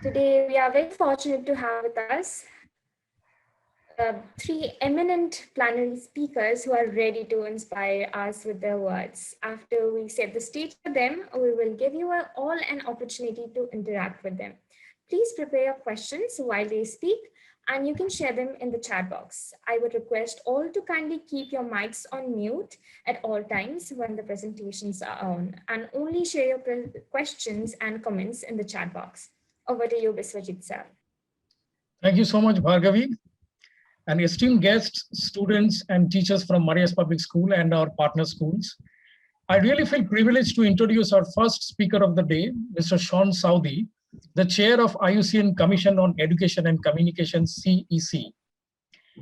Today, we are very fortunate to have with us three eminent plenary speakers who are ready to inspire us with their words. After we set the stage for them, we will give you all an opportunity to interact with them. Please prepare your questions while they speak, and you can share them in the chat box. I would request all to kindly keep your mics on mute at all times when the presentations are on, and only share your questions and comments in the chat box. Over to you, Biswajit sir. Thank you so much, Bhargavi. And esteemed guests, students, and teachers from Marias Public School and our partner schools. I really feel privileged to introduce our first speaker of the day, Mr. Sean Southey, the chair of IUCN Commission on Education and Communication, CEC.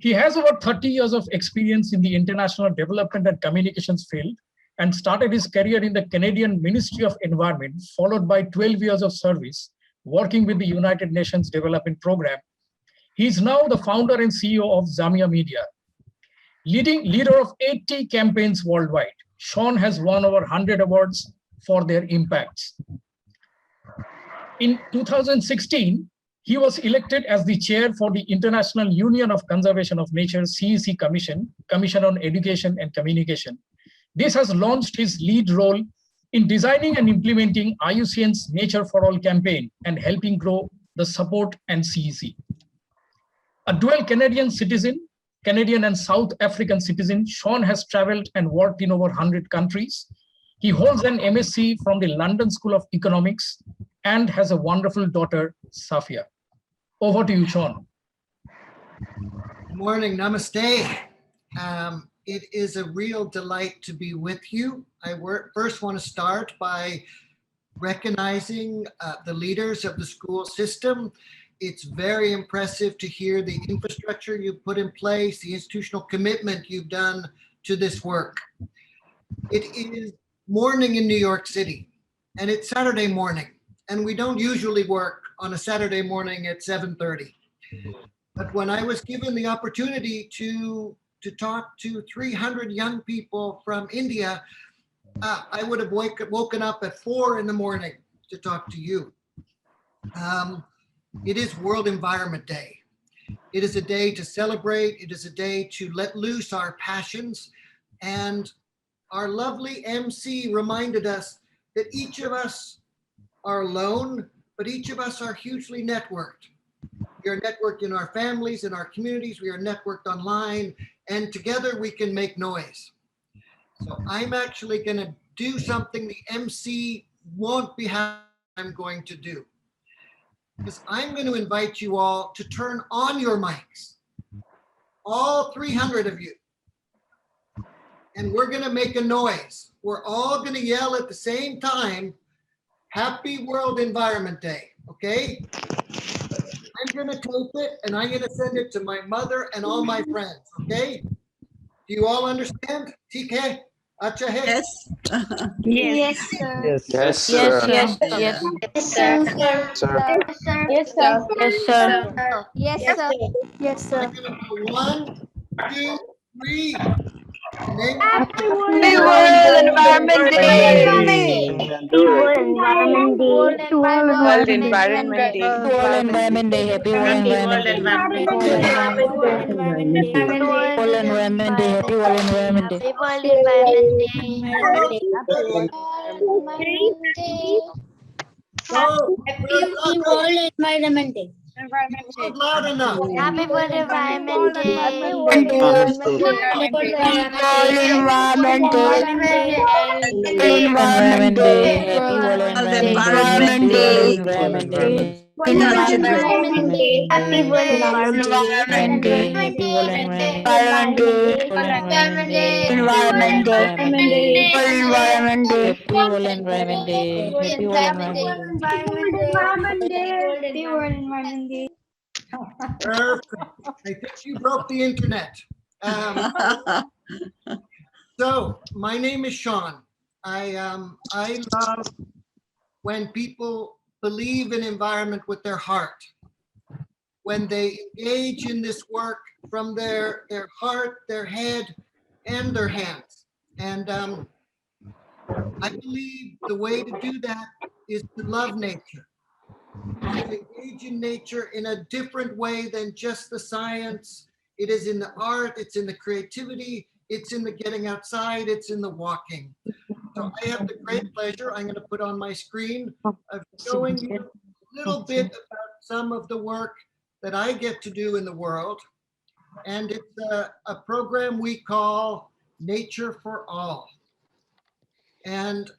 He has over 30 years of experience in the international development and communications field and started his career in the Canadian Ministry of Environment, followed by 12 years of service working with the United Nations Development Program. He is now the founder and CEO of Zamia Media. Leader of 80 campaigns worldwide, Sean has won over 100 awards for their impacts. In 2016, he was elected as the chair for the International Union of Conservation of Nature CEC Commission on Education and Communication. This has launched his lead role in designing and implementing IUCN's Nature for All campaign and helping grow the support and CEC. A dual Canadian citizen, Canadian and South African citizen, Sean has traveled and worked in over 100 countries. He holds an MSc from the London School of Economics and has a wonderful daughter, Safia. Over to you, Sean. Good morning, namaste. It is a real delight to be with you. I first want to start by recognizing the leaders of the school system. It's very impressive to hear the infrastructure you've put in place, the institutional commitment you've done to this work. It is morning in New York City, and it's Saturday morning, and we don't usually work on a Saturday morning at 7:30. But when I was given the opportunity to talk to 300 young people from India, I would have woken up at 4 in the morning to talk to you. It is World Environment Day. It is a day to celebrate. It is a day to let loose our passions. And our lovely MC reminded us that each of us are alone, but each of us are hugely networked. We are networked in our families, in our communities. We are networked online, and together we can make noise. So I'm actually going to do something the MC won't be happy I'm going to do. Because I'm going to invite you all to turn on your mics, all 300 of you, and we're going to make a noise. We're all going to yell at the same time, Happy World Environment Day, okay? I'm going to tape it, and I'm going to send it to my mother and all my friends, okay? Do you all understand? TK? Acha hai? Yes. Yes, sir. Yes, Yes, sir. yes, sir. Yes. Yes, sir. Sir. Yes, sir. Yes, sir. Yes, sir. Yes, sir. I'm going to go 1, 2, 3. Name Happy World Environment Day. World Environment Day. World Environment Day. World Environment Day. Happy World Environment Day. World Environment Day. World Environment Day. Happy World Environment Day. World Environment Day. So, Happy World Environment Day. not loud enough. Happy World Environment Day. Happy World Environment Day. Environment Day. Happy World Environment Day. Environment Day. Environment Day. Happy World Environment Day. Happy World Environment Day. Environment Day. Environment Day. Environment Day. Happy World Environment Day. Happy World Environment Day. Happy World Environment Day. Perfect. I think you broke the internet. So my name is Sean. I love when people believe in environment with their heart, when they engage in this work from their heart, their head, and their hands. And I believe the way to do that is to love nature. to engage in nature in a different way than just the science. It is in the art, it's in the creativity, it's in the getting outside, it's in the walking. So I have the great pleasure, I'm going to put on my screen, of showing you a little bit about some of the work that I get to do in the world. And it's a program we call Nature for All. And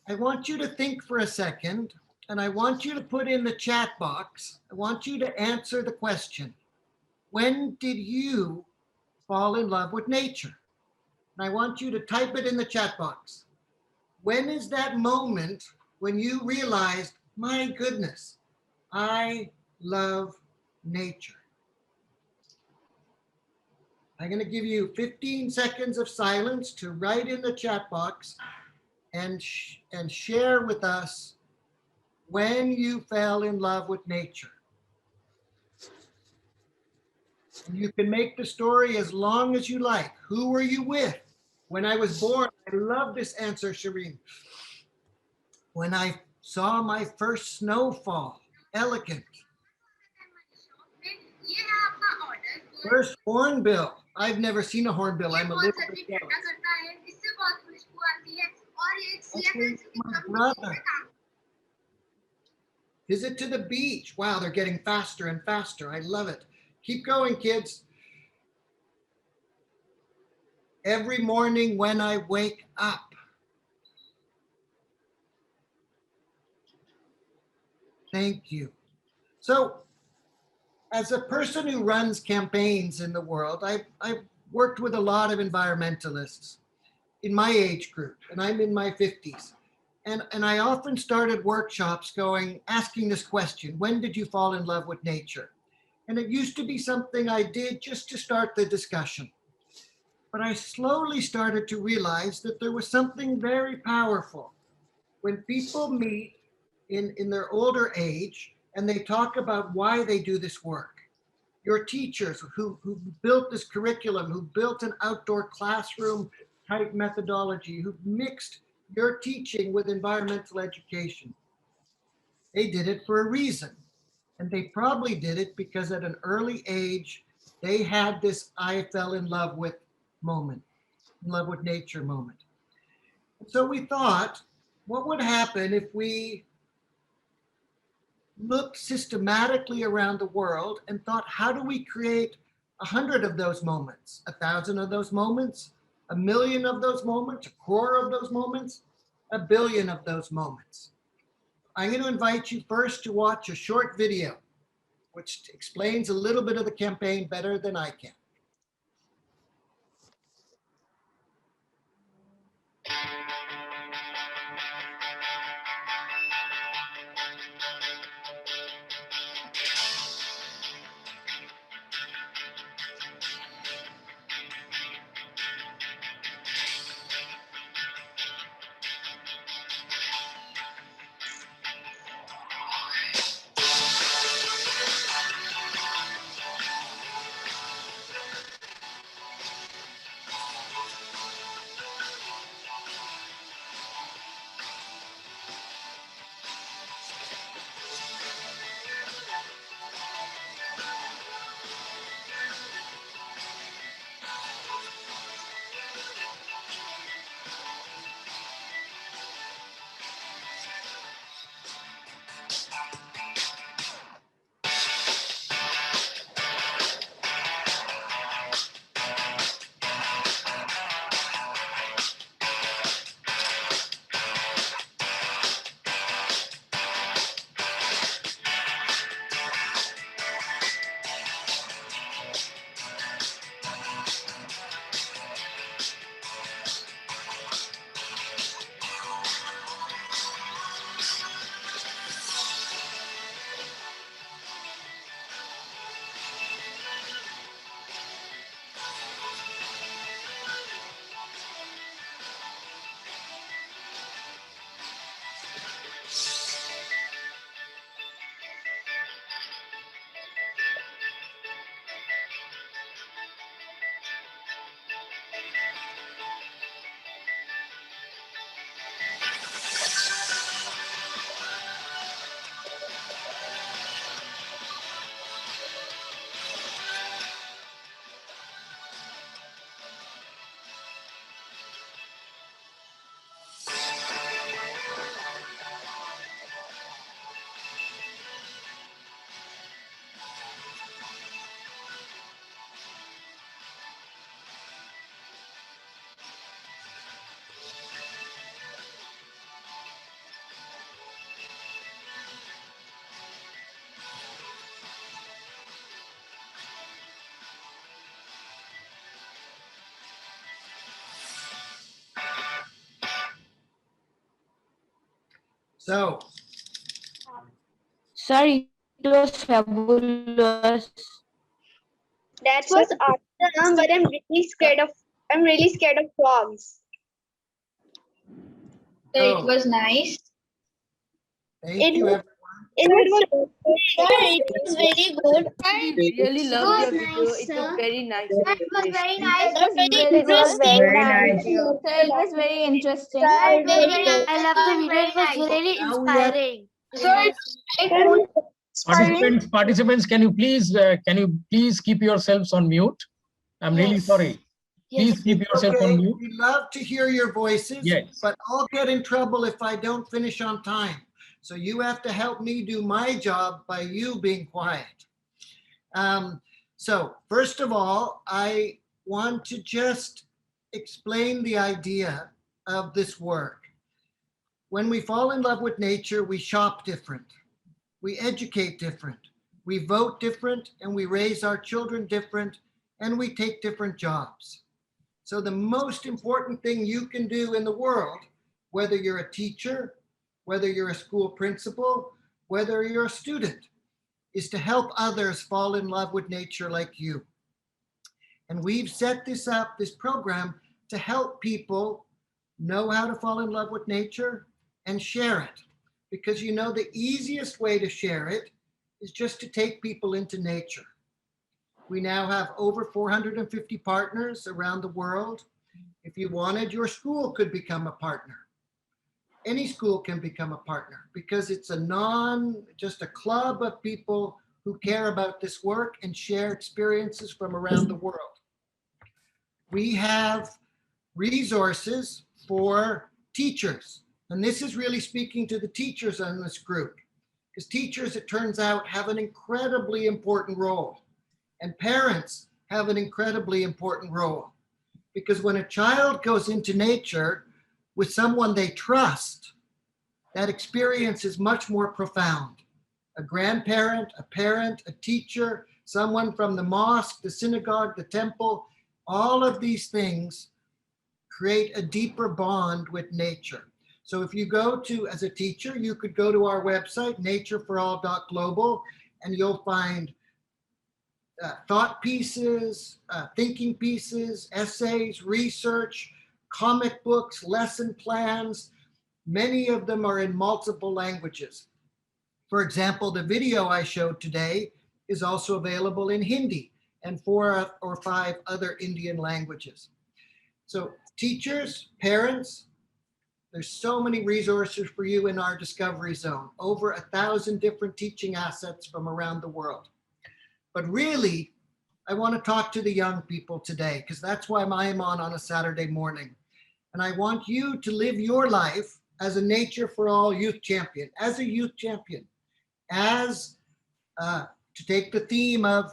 I want you to think for a second, and I want you to put in the chat box, I want you to answer the question, when did you fall in love with nature? And I want you to type it in the chat box. When is that moment when you realized, my goodness, I love nature? I'm going to give you 15 seconds of silence to write in the chat box and share with us when you fell in love with nature. And you can make the story as long as you like. Who were you with? When I was born, I love this answer, Shireen. When I saw my first snowfall, elegant. First hornbill. I've never seen a hornbill. I'm a little bit jealous. Actually, my brother. Visit to the beach. Wow, they're getting faster and faster. I love it. Keep going, kids. Every morning when I wake up. Thank you. So, as a person who runs campaigns in the world, I've worked with a lot of environmentalists in my age group, and I'm in my 50s. And I often started workshops asking this question, when did you fall in love with nature? And it used to be something I did just to start the discussion. But I slowly started to realize that there was something very powerful when people meet in their older age and they talk about why they do this work. Your teachers who built this curriculum, who built an outdoor classroom type methodology, who mixed your teaching with environmental education. They did it for a reason. And they probably did it because at an early age, they had this I fell in love with moment, in love with nature moment. And so we thought, what would happen if we looked systematically around the world and thought, how do we create 100 of those moments, 1,000 of those moments, 1,000,000 of those moments, 1,000,000,000 of those moments, 1,000,000,000 of those moments? I'm going to invite you first to watch a short video, which explains a little bit of the campaign better than I can. So, Sir, it was fabulous. That was awesome, but I'm really scared of frogs. So, It was nice. thank you, everyone. It was It was very good. We really loved your video. It was very nice. It was very nice. It was very nice. Sir, It was very interesting. I love the video. It was really Now we have Participants, can you please keep yourselves on mute? I'm really sorry. Please keep yourself on okay. mute. We love to hear your voices, Yes. but I'll get in trouble if I don't finish on time. So you have to help me do my job by you being quiet. So first of all, I want to just explain the idea of this work. When we fall in love with nature, we shop different, we educate different, we vote different, and we raise our children different, and we take different jobs. So the most important thing you can do in the world, whether you're a teacher, whether you're a school principal, whether you're a student, is to help others fall in love with nature like you. And we've set this program, to help people know how to fall in love with nature and share it. Because the easiest way to share it is just to take people into nature. We now have over 450 partners around the world. If you wanted, your school could become a partner. Any school can become a partner because it's just a club of people who care about this work and share experiences from around the world. We have resources for teachers. And this is really speaking to the teachers on this group, because teachers, it turns out, have an incredibly important role. And parents have an incredibly important role, because when a child goes into nature with someone they trust, that experience is much more profound. A grandparent, a parent, a teacher, someone from the mosque, the synagogue, the temple, all of these things create a deeper bond with nature. So if you go to, as a teacher, you could go to our website, natureforall.global, and you'll find thought pieces, thinking pieces, essays, research, comic books, lesson plans. Many of them are in multiple languages. For example, the video I showed today is also available in Hindi and 4 or 5 other Indian languages. So teachers, parents, there's so many resources for you in our Discovery Zone, over 1,000 different teaching assets from around the world. But really, I want to talk to the young people today, because that's why I'm on a Saturday morning. And I want you to live your life as a Nature for All youth champion, as a youth champion, as to take the theme of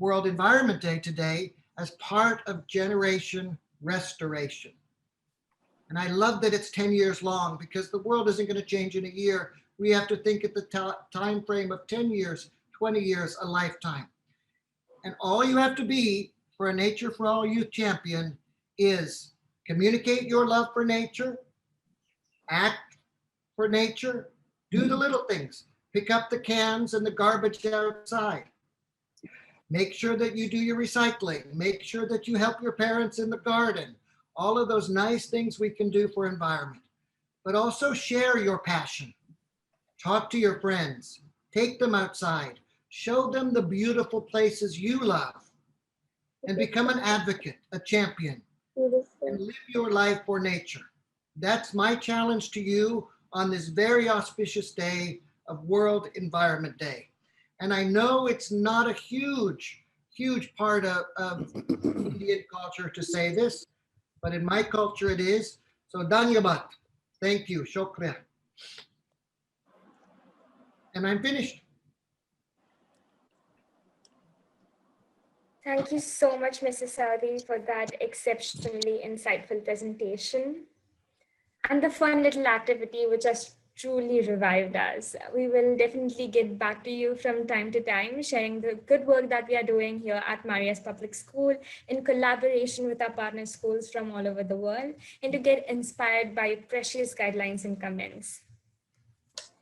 World Environment Day today as part of Generation Restoration. And I love that it's 10 years long, because the world isn't going to change in a year. We have to think at the time frame of 10 years, 20 years, a lifetime. And all you have to be for a Nature for All youth champion is communicate your love for nature, act for nature, do the little things, pick up the cans and the garbage outside, make sure that you do your recycling, make sure that you help your parents in the garden, all of those nice things we can do for environment. But also share your passion, talk to your friends, take them outside, show them the beautiful places you love, and become an advocate, a champion, and live your life for nature. That's my challenge to you on this very auspicious day of World Environment Day. And I know it's not a huge part of Indian culture to say this, but in my culture it is. So Danyabat, thank you, shukriya. And I'm finished. Thank you so much, Mrs. Southey, for that exceptionally insightful presentation and the fun little activity which has truly revived us. We will definitely get back to you from time to time, sharing the good work that we are doing here at Maria's Public School in collaboration with our partner schools from all over the world, and to get inspired by precious guidelines and comments.